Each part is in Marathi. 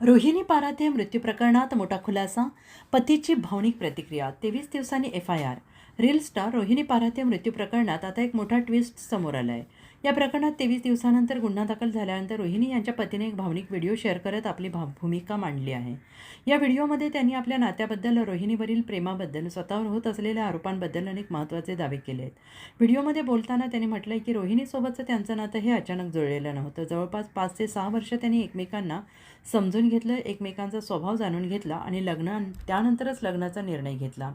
रोहिणी पाराथे मृत्यू प्रकरणात मोठा खुलासा, पतीची भावनिक प्रतिक्रिया, 23 दिवसांनी FIR. रील स्टार रोहिणी पाराथे मृत्यू प्रकरणात आता एक मोठा ट्विस्ट समोर आला आहे. या प्रकरणात 23 दिवसानंतर गुन्हा दाखल झाल्यानंतर रोहिणी यांच्या पतीने एक भावनिक व्हिडिओ शेअर करत आपली भूमिका मांडली आहे. या व्हिडिओमध्ये त्यांनी आपल्या नात्याबद्दल, रोहिणीवरील प्रेमाबद्दल, स्वतःवर होत असलेल्या आरोपांबद्दल अनेक महत्त्वाचे दावे केले आहेत. व्हिडिओमध्ये बोलताना त्यांनी म्हटलंय की रोहिणीसोबतचं त्यांचं नातं हे अचानक जुळलेलं नव्हतं. जवळपास 5 ते 6 वर्ष त्यांनी एकमेकांना समजून घेतलं, एकमेकांचा स्वभाव जाणून घेतला आणि त्यानंतरच लग्नाचा निर्णय घेतला.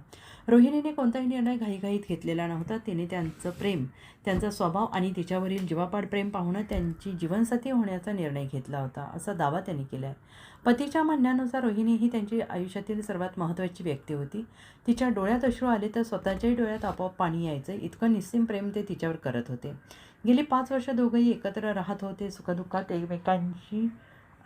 रोहिणीने कोणताही निर्णय घाईघाईत घेतलेला नव्हता. तिने त्यांचं प्रेम, त्यांचा स्वभाव आणि तिच्यावरील जीवापाड प्रेम पाहून त्यांची जीवनसाथी होण्याचा निर्णय घेतला होता, असा दावा त्यांनी केला आहे. पतीच्या म्हणण्यानुसार रोहिणी ही त्यांची आयुष्यातील सर्वात महत्त्वाची व्यक्ती होती. तिच्या डोळ्यात अश्रू आले तर स्वतःच्याही डोळ्यात आपोआप पाणी यायचं, इतकं निस्सीम प्रेम ते तिच्यावर करत होते. गेली 5 वर्ष दोघंही एकत्र राहत होते, सुखदुःखात एकमेकांची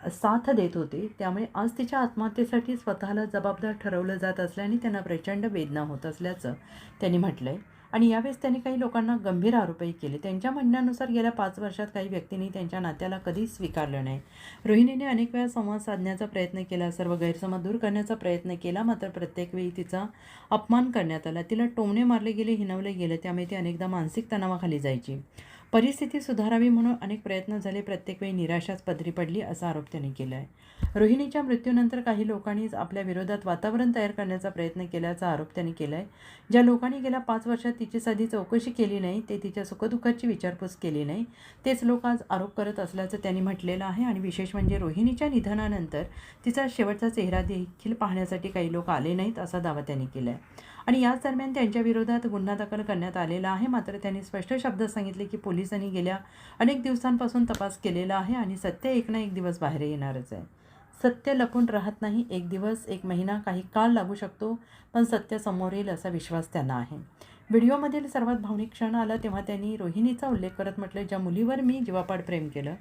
साथ देत होते. त्यामुळे आज तिच्या आत्महत्येसाठी स्वतःला जबाबदार ठरवलं जात असल्याने त्यांना प्रचंड वेदना होत असल्याचं त्यांनी म्हटलं आहे. आणि यावेळेस त्यांनी काही लोकांना गंभीर आरोपही केले. त्यांच्या म्हणण्यानुसार गेल्या 5 वर्षात काही व्यक्तींनी त्यांच्या नात्याला कधीच स्वीकारलं नाही. रोहिणीने अनेक वेळा संवाद साधण्याचा प्रयत्न केला, सर्व गैरसमज दूर करण्याचा प्रयत्न केला, मात्र प्रत्येक वेळी तिचा अपमान करण्यात आला. तिला टोमणे मारले गेले, हिणवले गेले, त्यामुळे ती अनेकदा मानसिक तणावाखाली जायची. परिस्थिती सुधारावी म्हणून अनेक प्रयत्न झाले, प्रत्येक वेळी निराशाच पदरी पडली, असा आरोप त्यांनी केला आहे. रोहिणीच्या मृत्यूनंतर काही लोकांनी आपल्या विरोधात वातावरण तयार करण्याचा प्रयत्न केल्याचा आरोप त्यांनी केला आहे. ज्या लोकांनी गेल्या 5 वर्षात तिची साधी चौकशी केली नाही, ते तिच्या सुखदुःखाची विचारपूस केली नाही, तेच लोक आज आरोप करत असल्याचं त्यांनी म्हटलेलं आहे. आणि विशेष म्हणजे रोहिणीच्या निधनानंतर तिचा शेवटचा चेहरा देखील पाहण्यासाठी काही लोक आले नाहीत, असा दावा त्यांनी केला आहे. आणि याच दरम्यान त्यांच्या विरोधात गुन्हा दाखल करण्यात आलेला आहे. मात्र त्यांनी स्पष्ट शब्दात सांगितले की पोलिसांनी गेल्या अनेक दिवसांपासून तपास केलेला आहे आणि सत्य एक ना एक दिवस बाहेर येणारच आहे. सत्य लपून राहत नाही. एक दिवस, एक महिना, काही काळ लागू शकतो, पण सत्य समोर येईल असा विश्वास त्यांना आहे. व्हिडिओमधील सर्वात भावनिक क्षण आला तेव्हा त्यांनी रोहिणीचा उल्लेख करत म्हटलं, ज्या मुलीवर मी जीवापाड प्रेम केलं,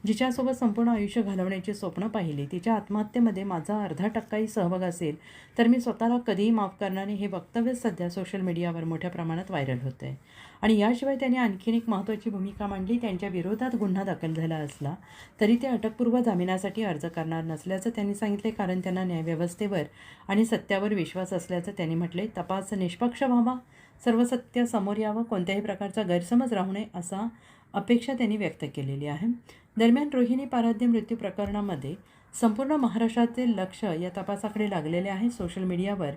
जिच्यासोबत संपूर्ण आयुष्य घालवण्याची स्वप्न पाहिली, तिच्या आत्महत्येमध्ये माझा 0.5% सहभाग असेल तर मी स्वतःला कधीही माफ करणार नाही. हे वक्तव्य सध्या सोशल मीडियावर मोठ्या प्रमाणात व्हायरल होतं आहे. आणि याशिवाय त्यांनी आणखीन एक महत्त्वाची भूमिका मांडली. त्यांच्या विरोधात गुन्हा दाखल झाला असला तरी ते अटकपूर्व जामिनासाठी अर्ज करणार नसल्याचं त्यांनी सांगितले, कारण त्यांना न्यायव्यवस्थेवर आणि सत्यावर विश्वास असल्याचं त्यांनी म्हटले. तपास निष्पक्ष व्हावा, सर्व सत्य समोर यावं, कोणत्याही प्रकारचा गैरसमज राहू नये असा अपेक्षा त्यांनी व्यक्त केलेली आहे. दरम्यान रोहिणी पाराध्ये मृत्यू प्रकरणामध्ये संपूर्ण महाराष्ट्राचे लक्ष या तपासाकडे लागलेले आहे. सोशल मीडियावर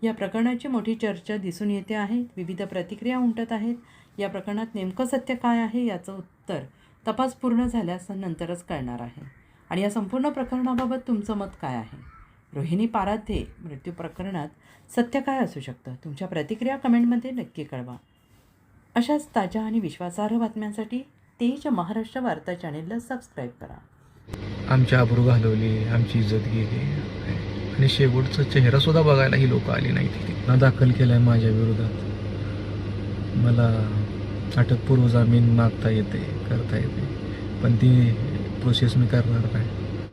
या प्रकरणाची मोठी चर्चा दिसून येते आहे. विविध प्रतिक्रिया उमटत आहेत. या प्रकरणात नेमकं सत्य काय आहे याचं उत्तर तपास पूर्ण झाल्यास नंतरच कळणार आहे. आणि या संपूर्ण प्रकरणाबाबत तुमचं मत काय आहे? रोहिणी पाराध्ये मृत्यू प्रकरणात सत्य काय असू शकतं? तुमच्या प्रतिक्रिया कमेंटमध्ये नक्की कळवा. अशाच ताज्या आणि विश्वासार्ह बातम्यांसाठी तेज महाराष्ट्र वार्ता चॅनेलला सबस्क्राईब करा. आमची आबरू घालवली, आमची इज्जत गेली आणि शेवटचा चेहरासुद्धा बघायला ही लोक आली नाही. गुन्हा दाखल केला आहे माझ्या विरोधात. मला अटकपूर्व जामीन मागता येते, करता येते, पण ती प्रोसेस मी करणार नाही.